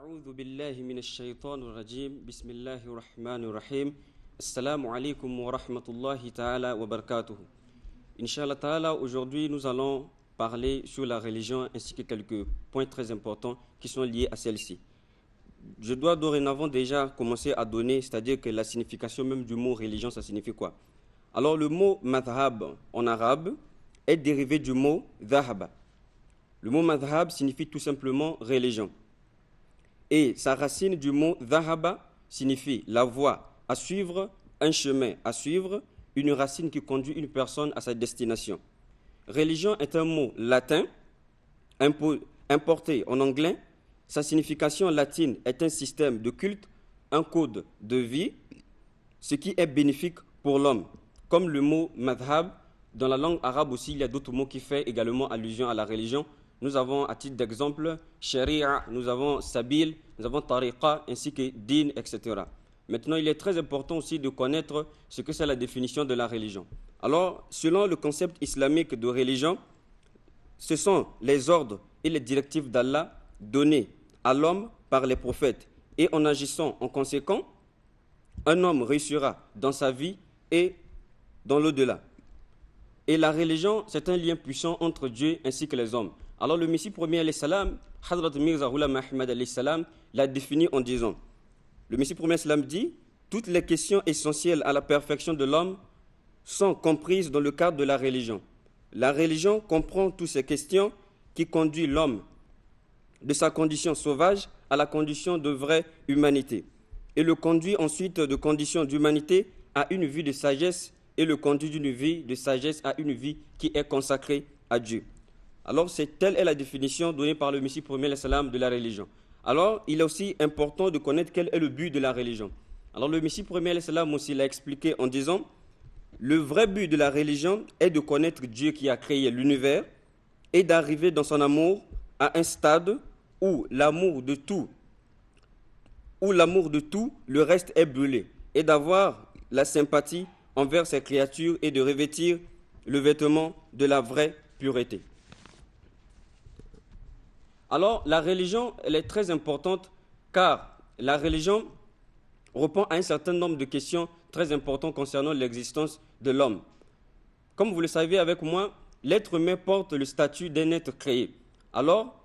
أعوذ بالله من الشيطان الرجيم بسم الله الرحمن الرحيم السلام عليكم ورحمة الله تعالى وبركاته. Inch'Allah Ta'ala, aujourd'hui nous allons parler sur la religion ainsi que quelques points très importants qui sont liés à celle-ci. Je dois dorénavant déjà commencer à donner, c'est-à-dire que la signification même du mot religion, ça signifie quoi? Alors le mot madhab en arabe est dérivé du mot dhahaba. Le mot madhab signifie tout simplement religion. Et sa racine du mot dhahaba signifie la voie à suivre, un chemin à suivre, une racine qui conduit une personne à sa destination. Religion est un mot latin, importé en anglais. Sa signification latine est un système de culte, un code de vie, ce qui est bénéfique pour l'homme. Comme le mot madhab, dans la langue arabe aussi, il y a d'autres mots qui font également allusion à la religion. Nous avons, à titre d'exemple, sharia, nous avons sabil, nous avons tariqa, ainsi que din, etc. Maintenant, il est très important aussi de connaître ce que c'est la définition de la religion. Alors, selon le concept islamique de religion, ce sont les ordres et les directives d'Allah donnés à l'homme par les prophètes. Et en agissant en conséquent, un homme réussira dans sa vie et dans l'au-delà. Et la religion, c'est un lien puissant entre Dieu ainsi que les hommes. Alors le Messie premier, alayhi salam, Hadrat Mirza Ghulam Ahmad alayhi salam, l'a défini en disant, le Messie premier salam dit, toutes les questions essentielles à la perfection de l'homme sont comprises dans le cadre de la religion. La religion comprend toutes ces questions qui conduisent l'homme de sa condition sauvage à la condition de vraie humanité et le conduit ensuite de condition d'humanité à une vie de sagesse et le conduit d'une vie de sagesse à une vie qui est consacrée à Dieu. Alors, telle est la définition donnée par le Messie premier salam de la religion. Alors, il est aussi important de connaître quel est le but de la religion. Alors, le Messie premier salam aussi l'a expliqué en disant, le vrai but de la religion est de connaître Dieu qui a créé l'univers et d'arriver dans son amour à un stade où l'amour de tout, le reste est brûlé, et d'avoir la sympathie envers ces créatures et de revêtir le vêtement de la vraie pureté. Alors, la religion, elle est très importante car la religion répond à un certain nombre de questions très importantes concernant l'existence de l'homme. Comme vous le savez avec moi, l'être humain porte le statut d'un être créé. Alors,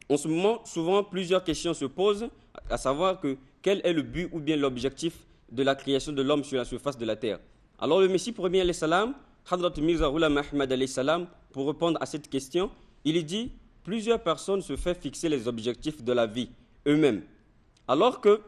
en ce moment, souvent, plusieurs questions se posent, à savoir que quel est le but ou bien l'objectif de la création de l'homme sur la surface de la terre. Alors, le Messie premier, alayhi salam, Hadrat Mirza Ghulam Ahmad alayhi salam, pour répondre à cette question, il dit, plusieurs personnes se font fixer les objectifs de la vie eux-mêmes. Alors que,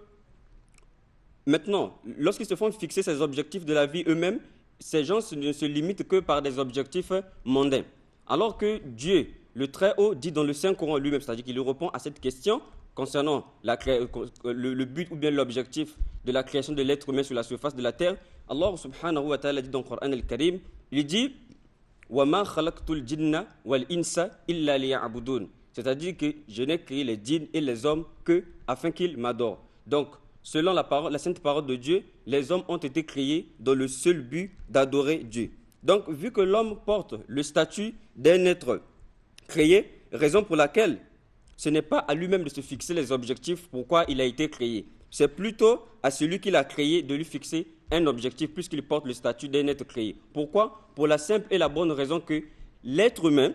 maintenant, lorsqu'ils se font fixer ces objectifs de la vie eux-mêmes, ces gens ne se limitent que par des objectifs mondains. Alors que Dieu, le Très-Haut, dit dans le Saint-Coran lui-même, c'est-à-dire qu'il répond à cette question concernant le but ou bien l'objectif de la création de l'être humain sur la surface de la terre. Allah subhanahu wa ta'ala dit dans le Coran al-Karim, il dit وَمَا خَلَقْتُ الْجِنَّ وَالْإِنسَ إِلَّا لِيَعْبُدُونَ. C'est-à-dire que je n'ai créé les djinns et les hommes que afin qu'ils m'adorent. Donc, selon la sainte parole de Dieu, les hommes ont été créés dans le seul but d'adorer Dieu. Donc, vu que l'homme porte le statut d'un être créé, raison pour laquelle ce n'est pas à lui-même de se fixer les objectifs pourquoi il a été créé. C'est plutôt à celui qui l'a créé de lui fixer un objectif puisqu'il porte le statut d'un être créé. Pourquoi? Pour la simple et la bonne raison que l'être humain,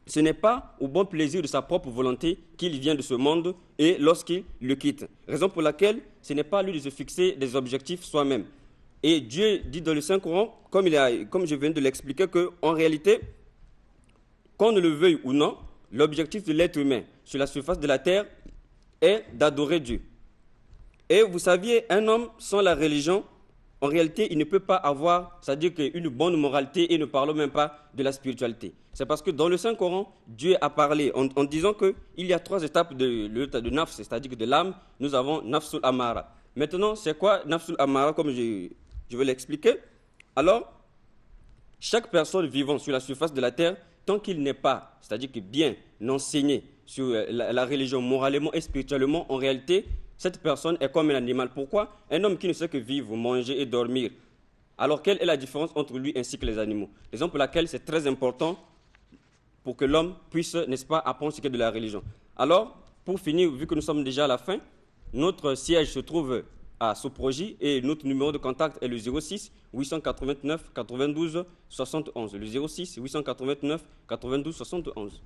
ce n'est pas au bon plaisir de sa propre volonté qu'il vient de ce monde et lorsqu'il le quitte. Raison pour laquelle ce n'est pas à lui de se fixer des objectifs soi-même. Et Dieu dit dans le Saint-Coran, comme je viens de l'expliquer, qu'en réalité, qu'on ne le veuille ou non, l'objectif de l'être humain sur la surface de la terre est d'adorer Dieu. Et vous saviez, un homme sans la religion, en réalité, il ne peut pas avoir, c'est-à-dire une bonne moralité et ne parlons même pas de la spiritualité. C'est parce que dans le Saint-Coran, Dieu a parlé en disant qu'il y a 3 étapes de nafs, c'est-à-dire que de l'âme, nous avons nafsul amara. Maintenant, c'est quoi nafsul amara, comme je vais l'expliquer? Alors, chaque personne vivant sur la surface de la terre, tant qu'il n'est pas, c'est-à-dire que bien enseigné sur la religion moralement et spirituellement, en réalité, cette personne est comme un animal. Pourquoi? Un homme qui ne sait que vivre, manger et dormir. Alors, quelle est la différence entre lui ainsi que les animaux? Raison pour laquelle c'est très important pour que l'homme puisse, n'est-ce pas, apprendre ce qu'est de la religion. Alors, pour finir, vu que nous sommes déjà à la fin, notre siège se trouve à Soprogie et notre numéro de contact est le 06 889 92 71. Le 06 889 92 71.